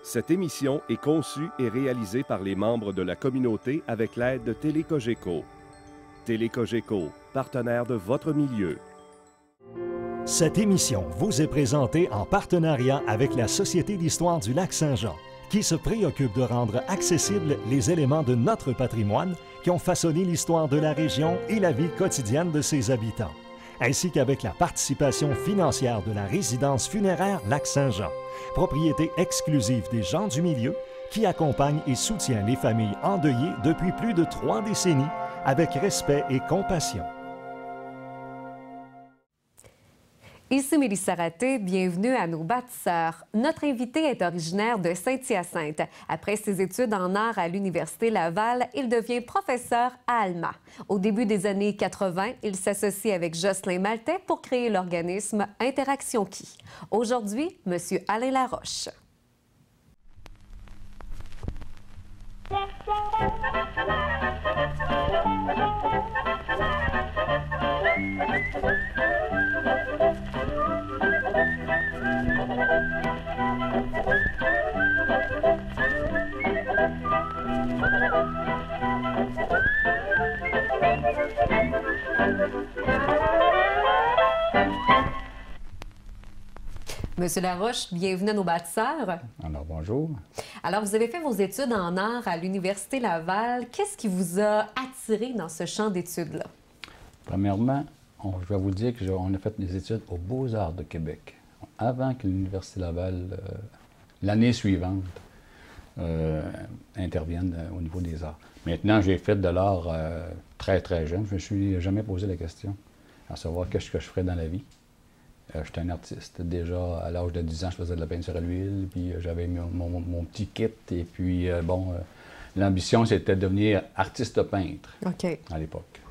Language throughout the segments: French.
Cette émission est conçue et réalisée par les membres de la communauté avec l'aide de Télécogeco. Télécogeco, partenaire de votre milieu. Cette émission vous est présentée en partenariat avec la Société d'histoire du Lac-Saint-Jean, qui se préoccupe de rendre accessibles les éléments de notre patrimoine qui ont façonné l'histoire de la région et la vie quotidienne de ses habitants, ainsi qu'avec la participation financière de la résidence funéraire Lac-Saint-Jean, propriété exclusive des gens du milieu, qui accompagne et soutient les familles endeuillées depuis plus de 3 décennies avec respect et compassion. Ici Mélissa Raté, bienvenue à nos bâtisseurs. Notre invité est originaire de Saint-Hyacinthe. Après ses études en art à l'Université Laval, il devient professeur à Alma. Au début des années 80, il s'associe avec Jocelyn Maltais pour créer l'organisme Interaction Qui. Aujourd'hui, M. Alain Laroche. Monsieur Laroche, bienvenue à nos bâtisseurs. Alors, bonjour. Alors, vous avez fait vos études en art à l'Université Laval. Qu'est-ce qui vous a attiré dans ce champ d'études-là? Premièrement, je vais vous dire qu'on a fait des études aux Beaux-Arts de Québec, avant que l'Université Laval, l'année suivante, intervienne au niveau des arts. Maintenant, j'ai fait de l'art très, très jeune. Je ne me suis jamais posé la question à savoir qu'est-ce que je ferais dans la vie. J'étais un artiste. Déjà, à l'âge de 10 ans, je faisais de la peinture à l'huile, puis j'avais mon petit kit. Et puis, l'ambition, c'était de devenir artiste peintre à l'époque.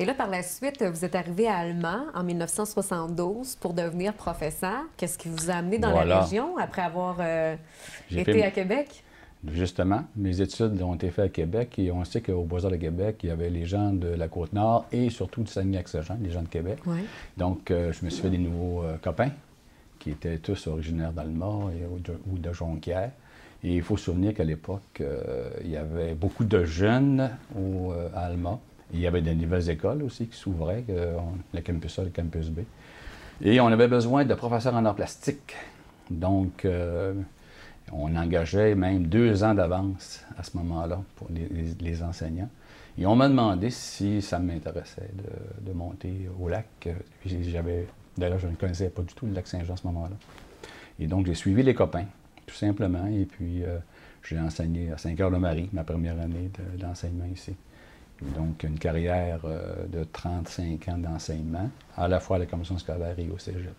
Et là, par la suite, vous êtes arrivé à Alma en 1972 pour devenir professeur. Qu'est-ce qui vous a amené dans la région après avoir été à Québec? Justement, mes études ont été faites à Québec et on sait qu'au Beaux-Arts de Québec, il y avait les gens de la Côte-Nord et surtout du Saguenay-Lac-Saint-Jean, les gens de Québec. Oui. Donc, je me suis fait des nouveaux copains qui étaient tous originaires d'Alma ou de Jonquière. Et il faut se souvenir qu'à l'époque, il y avait beaucoup de jeunes à Alma. Il y avait des nouvelles écoles aussi qui s'ouvraient, le campus A et le campus B. Et on avait besoin de professeurs en arts plastiques. Donc, on engageait même 2 ans d'avance à ce moment-là pour les enseignants. Et on m'a demandé si ça m'intéressait de monter au lac. D'ailleurs, je ne connaissais pas du tout le lac Saint-Jean à ce moment-là. Et donc, j'ai suivi les copains, tout simplement. Et puis, j'ai enseigné à Saint-Cœur-le-Marie, ma première année d'enseignement ici. Donc, une carrière de 35 ans d'enseignement, à la fois à la commission scolaire et au cégep.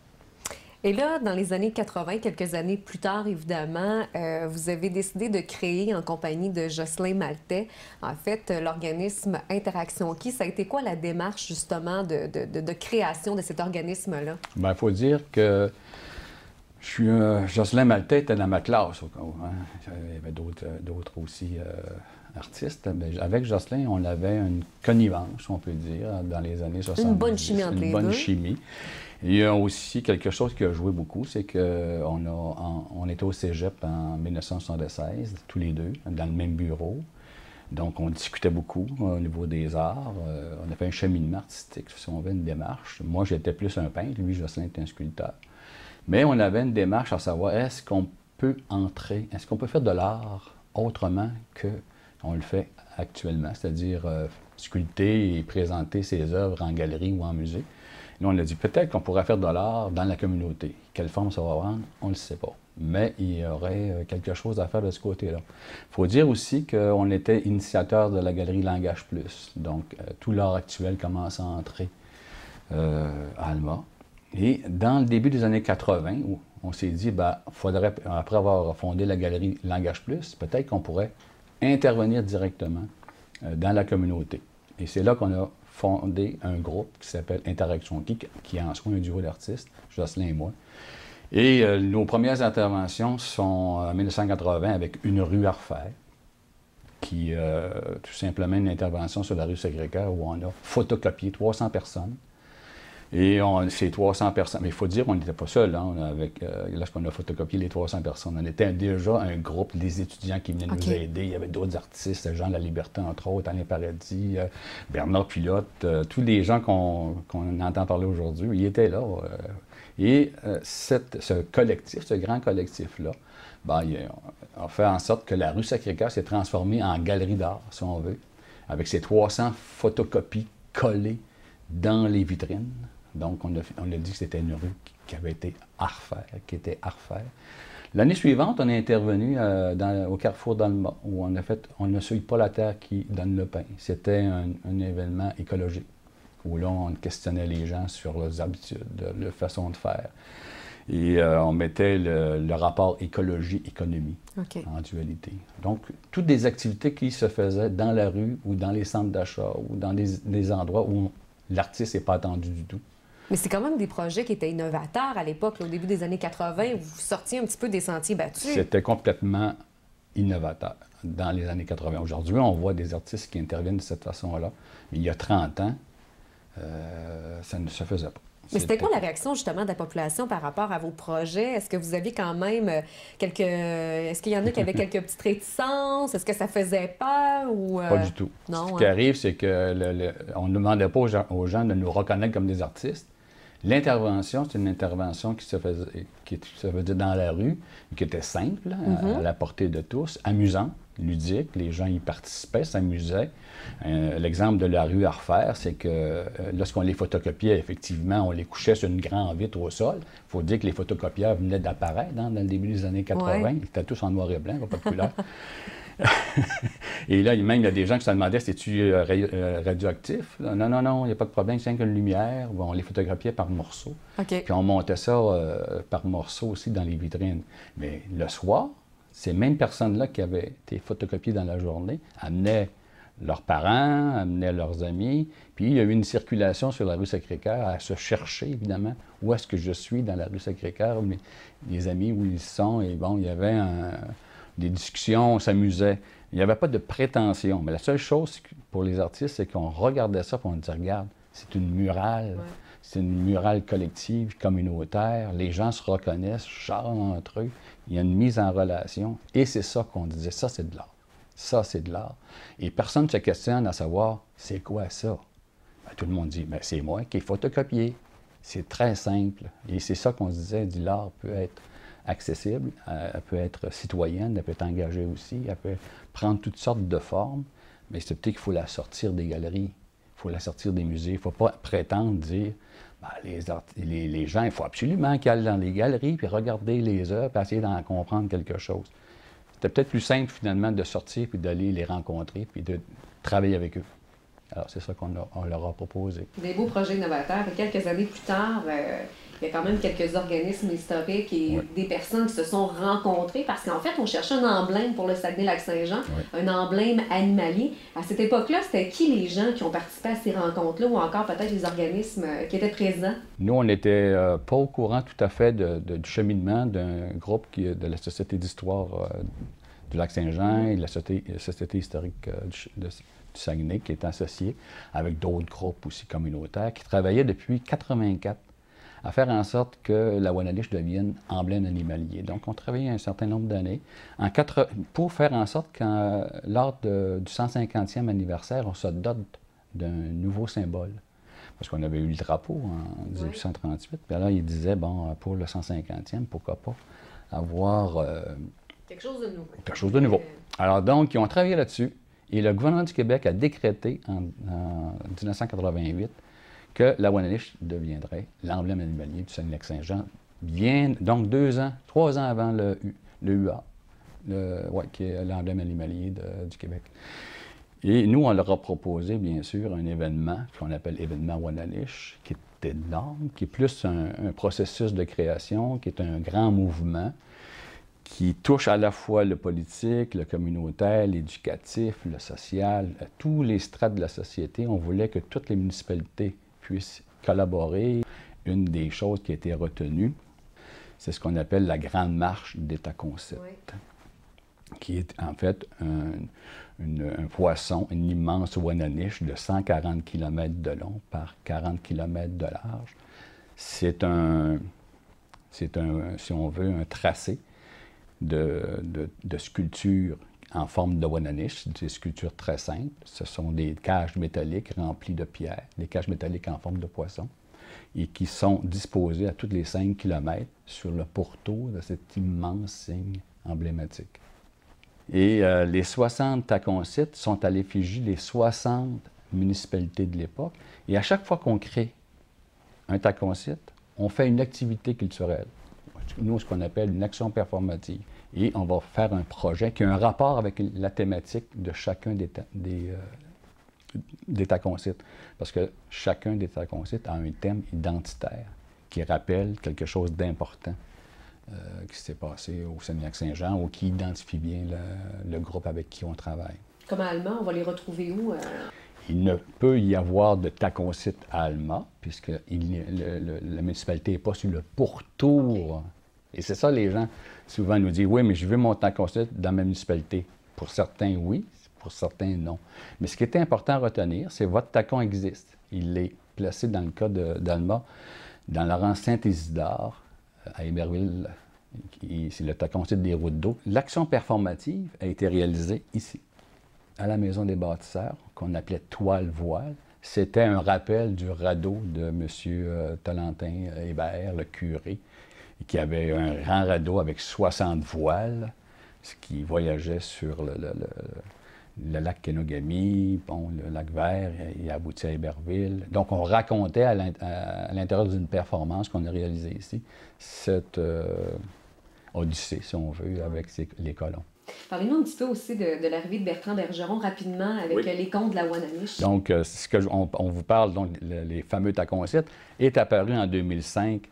Et là, dans les années 80, quelques années plus tard, évidemment, vous avez décidé de créer en compagnie de Jocelyn Maltais, en fait, l'organisme Interaction Qui. Ça a été quoi la démarche, justement, de création de cet organisme-là? Bien, il faut dire que Jocelyn Maltais était dans ma classe. Il y avait d'autres aussi artistes. Mais avec Jocelyn, on avait une connivence, on peut dire, dans les années 70. Une bonne chimie entre les deux. Une bonne chimie. Il y a aussi quelque chose qui a joué beaucoup, c'est qu'on était au cégep en 1976, tous les deux, dans le même bureau. Donc, on discutait beaucoup au niveau des arts. On a fait un cheminement artistique, si on veut, une démarche. Moi, j'étais plus un peintre, lui, Jocelyn était un sculpteur. Mais on avait une démarche à savoir, est-ce qu'on peut faire de l'art autrement qu'on le fait actuellement, c'est-à-dire sculpter et présenter ses œuvres en galerie ou en musée. Nous, on a dit peut-être qu'on pourrait faire de l'art dans la communauté. Quelle forme ça va prendre, on ne le sait pas. Mais il y aurait quelque chose à faire de ce côté-là. Il faut dire aussi qu'on était initiateur de la galerie Langage Plus. Donc, tout l'art actuel commence à entrer à Alma. Et dans le début des années 80, on s'est dit, faudrait, après avoir fondé la galerie Langage Plus, peut-être qu'on pourrait intervenir directement dans la communauté. Et c'est là qu'on a fondé un groupe qui s'appelle Interaction qui est en soi un duo d'artistes, Jocelyn et moi. Et nos premières interventions sont en 1980 avec Une rue à refaire, qui tout simplement une intervention sur la rue Sacré-Cœur où on a photocopié 300 personnes Et c'est 300 personnes. Mais il faut dire qu'on n'était pas seuls, hein, lorsqu'on a photocopié les 300 personnes. On était déjà un groupe des étudiants qui venaient nous aider. Il y avait d'autres artistes, Jean de la Liberté, entre autres, Alain Paradis, Bernard Pilote, tous les gens qu'on entend parler aujourd'hui, ils étaient là. Ce collectif, ce grand collectif-là, il a fait en sorte que la rue Sacré-Cœur s'est transformée en galerie d'art, si on veut, avec ces 300 photocopies collées dans les vitrines. Donc, on a dit que c'était une rue qui avait été à refaire, qui était à refaire. L'année suivante, on est intervenu au Carrefour d'Alma, où on ne souille pas la terre qui donne le pain. C'était un événement écologique, où là, on questionnait les gens sur leurs habitudes, leur façon de faire. Et on mettait le rapport écologie-économie en dualité. Donc, toutes des activités qui se faisaient dans la rue ou dans les centres d'achat ou dans des endroits où l'artiste n'est pas attendu du tout. Mais c'est quand même des projets qui étaient innovateurs à l'époque, au début des années 80, où vous sortiez un petit peu des sentiers battus. C'était complètement innovateur dans les années 80. Aujourd'hui, on voit des artistes qui interviennent de cette façon-là. Il y a 30 ans, ça ne se faisait pas. Mais c'était quoi la réaction, justement, de la population par rapport à vos projets? Est-ce que vous aviez quand même quelques... Est-ce qu'il y en a qui avaient quelques petites réticences? Est-ce que ça faisait peur ou... Pas du tout. Non, Ce qui arrive, c'est qu'on ne demandait pas aux gens de nous reconnaître comme des artistes. L'intervention, c'est une intervention qui se faisait dans la rue, qui était simple, à la portée de tous, amusante, ludique. Les gens y participaient, s'amusaient. L'exemple de la rue à refaire, c'est que lorsqu'on les photocopiait, effectivement, on les couchait sur une grande vitre au sol. Il faut dire que les photocopieurs venaient d'apparaître dans le début des années 80. Ouais. Ils étaient tous en noir et blanc, pas de couleur. Et là, même, il y a des gens qui se demandaient, c'est-tu radioactif? Non, non, non, il n'y a pas de problème, c'est rien qu'une lumière. Bon, on les photographiait par morceaux. Puis on montait ça par morceaux aussi dans les vitrines. Mais le soir, ces mêmes personnes-là qui avaient été photocopiées dans la journée amenaient leurs parents, amenaient leurs amis. Puis il y a eu une circulation sur la rue Sacré-Cœur à se chercher, évidemment, où est-ce que je suis dans la rue Sacré-Cœur, mes amis, où ils sont. Et bon, il y avait des discussions, on s'amusait. Il n'y avait pas de prétention. Mais la seule chose pour les artistes, c'est qu'on regardait ça et on disait, regarde, c'est une murale. Ouais. C'est une murale collective, communautaire. Les gens se reconnaissent, charlent entre eux. Il y a une mise en relation. Et c'est ça qu'on disait, ça, c'est de l'art. Ça, c'est de l'art. Et personne ne se questionne à savoir, c'est quoi ça? Ben, tout le monde dit, ben, c'est moi qui ai photocopié. C'est très simple. Et c'est ça qu'on se disait, l'art peut être accessible, elle peut être citoyenne, elle peut être engagée aussi, elle peut prendre toutes sortes de formes, mais c'est peut-être qu'il faut la sortir des galeries, il faut la sortir des musées. Il ne faut pas prétendre dire, ben, les gens, il faut absolument qu'ils aillent dans les galeries, puis regarder les œuvres, puis essayer d'en comprendre quelque chose. C'était peut-être plus simple, finalement, de sortir, puis d'aller les rencontrer, puis de travailler avec eux. Alors, c'est ça qu'on leur a proposé. Des beaux projets innovateurs. Et quelques années plus tard, il y a quand même quelques organismes historiques et des personnes qui se sont rencontrées parce qu'en fait, on cherchait un emblème pour le Saguenay-Lac-Saint-Jean, un emblème animalier. À cette époque-là, c'était qui les gens qui ont participé à ces rencontres-là ou encore peut-être les organismes qui étaient présents? Nous, on n'était pas au courant tout à fait du cheminement d'un groupe de la Société d'histoire du Lac-Saint-Jean et de la Société historique du Saguenay qui est associée avec d'autres groupes aussi communautaires qui travaillaient depuis 1984 à faire en sorte que la Wanadish devienne emblème animalier. Donc, on travaillait un certain nombre d'années pour faire en sorte que lors du 150e anniversaire, on se dote d'un nouveau symbole. Parce qu'on avait eu le drapeau en 1838. Puis là, il disait, bon, pour le 150e, pourquoi pas avoir... quelque chose de nouveau. Quelque chose de nouveau. Alors donc, ils ont travaillé là-dessus. Et le gouvernement du Québec a décrété en 1988 que la Wanadish deviendrait l'emblème animalier du Saguenay-Lac-Saint-Jean, donc 3 ans avant le UA, qui est l'emblème animalier du Québec. Et nous, on leur a proposé, bien sûr, un événement qu'on appelle événement Wanadish, qui est énorme, qui est plus un processus de création, qui est un grand mouvement, qui touche à la fois le politique, le communautaire, l'éducatif, le social, à tous les strates de la société. On voulait que toutes les municipalités puissent collaborer. Une des choses qui a été retenue, c'est ce qu'on appelle la Grande Marche d'État-concept. Oui. qui est en fait un poisson, une immense ouananiche de 140 km de long par 40 km de large. C'est si on veut, un tracé de sculptures en forme de ouananiche, des sculptures très simples. Ce sont des cages métalliques remplies de pierres, des cages métalliques en forme de poisson, et qui sont disposées à tous les 5 km sur le pourtour de cet immense signe emblématique. Et les 60 taconsites sont à l'effigie des 60 municipalités de l'époque. Et à chaque fois qu'on crée un taconsite, on fait une activité culturelle. Nous, ce qu'on appelle une action performative. Et on va faire un projet qui a un rapport avec la thématique de chacun des taconsites. Parce que chacun des taconsites a un thème identitaire qui rappelle quelque chose d'important qui s'est passé au Seignac-Saint-Jean ou qui identifie bien le groupe avec qui on travaille. Comme à Alma, on va les retrouver où? Il ne peut y avoir de taconsite à Alma, puisque la municipalité n'est pas sur le pourtour. Okay. Et c'est ça, les gens souvent nous disent, oui, mais je veux mon taconsite dans ma municipalité. Pour certains, oui. Pour certains, non. Mais ce qui est important à retenir, c'est que votre tacon existe. Il est placé, dans le cas d'Alma, dans le rang Saint-Isidore, à Héberville. C'est le taconsite des routes d'eau. L'action performative a été réalisée ici, à la Maison des bâtisseurs, qu'on appelait Toile-Voile. C'était un rappel du radeau de M. Tolentin Hébert, le curé, qui avait un grand radeau avec 60 voiles, ce qui voyageait sur le lac Kenogami, bon, le lac Vert, et aboutit à Héberville. Donc, on racontait à l'intérieur d'une performance qu'on a réalisée ici, cette odyssée, si on veut, avec les colons. Parlez-nous un petit peu aussi de l'arrivée de Bertrand Bergeron rapidement avec les contes de la Ouananiche. Donc, on vous parle, donc, les fameux taconsite, est apparu en 2005.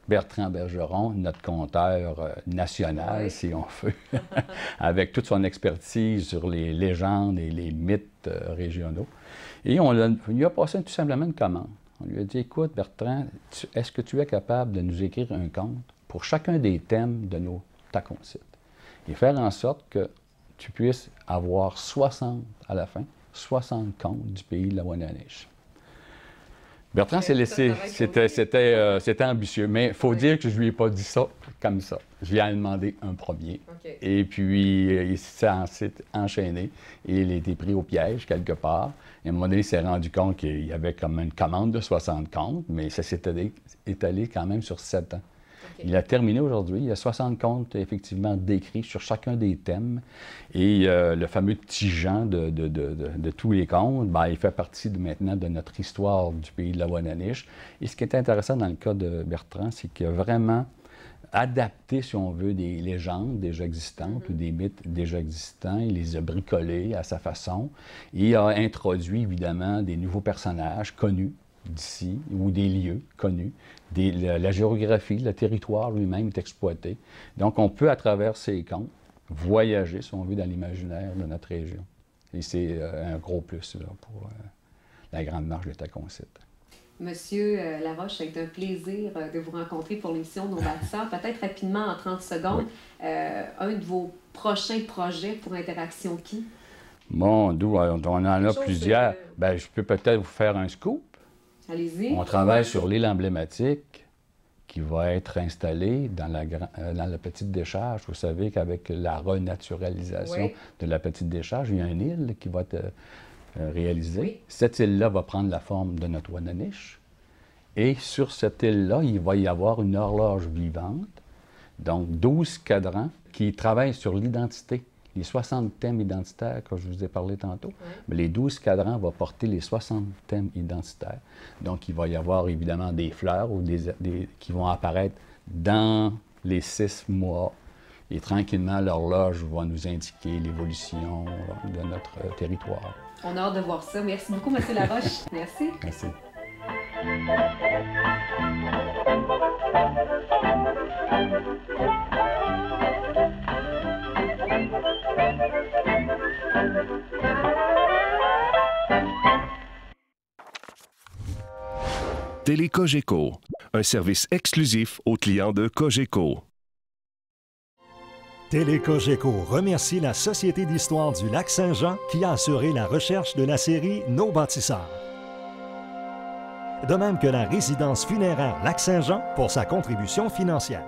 Bertrand Bergeron, notre conteur national, si on veut, avec toute son expertise sur les légendes et les mythes régionaux. Et on lui a passé tout simplement une commande. On lui a dit, écoute, Bertrand, est-ce que tu es capable de nous écrire un conte pour chacun des thèmes de nos taconsite? Et faire en sorte que tu puisses avoir 60, à la fin, 60 contes du pays de la Ouananiche. Bertrand s'est laissé, c'était ambitieux, mais il faut dire que je ne lui ai pas dit ça comme ça. Je lui ai demandé un premier. Okay. Et puis, il s'est enchaîné et il a été pris au piège quelque part. Et à un moment donné, il s'est rendu compte qu'il y avait comme une commande de 60 contes, mais ça s'est étalé quand même sur 7 ans. Okay. Il a terminé aujourd'hui. Il y a 60 contes, effectivement, décrits sur chacun des thèmes. Et le fameux Tijan de tous les contes, bien, il fait partie maintenant de notre histoire du pays de la Ouananiche. Et ce qui est intéressant dans le cas de Bertrand, c'est qu'il a vraiment adapté, si on veut, des légendes déjà existantes ou des mythes déjà existants. Il les a bricolés à sa façon. Et il a introduit, évidemment, des nouveaux personnages connus d'ici, ou des lieux connus. La géographie, le territoire lui-même est exploité. Donc, on peut, à travers ces contes, voyager, si on veut, dans l'imaginaire de notre région. Et c'est un gros plus là, pour la Grande Marche des Taconsite. Monsieur Laroche, c'est un plaisir de vous rencontrer pour l'émission Nos bâtisseurs. Peut-être rapidement, en 30 secondes, oui. Un de vos prochains projets pour Interaction Qui? Bon, on en a plusieurs. Bien, je peux peut-être vous faire un scoop. Allez-y. On travaille sur l'île emblématique qui va être installée dans la petite décharge. Vous savez qu'avec la renaturalisation de la petite décharge, il y a une île qui va être réalisée. Oui. Cette île-là va prendre la forme de notre Ouananiche. Et sur cette île-là, il va y avoir une horloge vivante, donc 12 cadrans qui travaillent sur l'identité. Les 60 thèmes identitaires que je vous ai parlé tantôt, mais les 12 cadrans vont porter les 60 thèmes identitaires. Donc, il va y avoir évidemment des fleurs ou qui vont apparaître dans les 6 mois. Et tranquillement, l'horloge va nous indiquer l'évolution de notre territoire. On a hâte de voir ça. Merci beaucoup, M. Laroche. Merci. Merci. Télécogeco, un service exclusif aux clients de Cogeco. Télécogeco remercie la Société d'histoire du Lac-Saint-Jean qui a assuré la recherche de la série Nos bâtisseurs. De même que la résidence funéraire Lac-Saint-Jean pour sa contribution financière.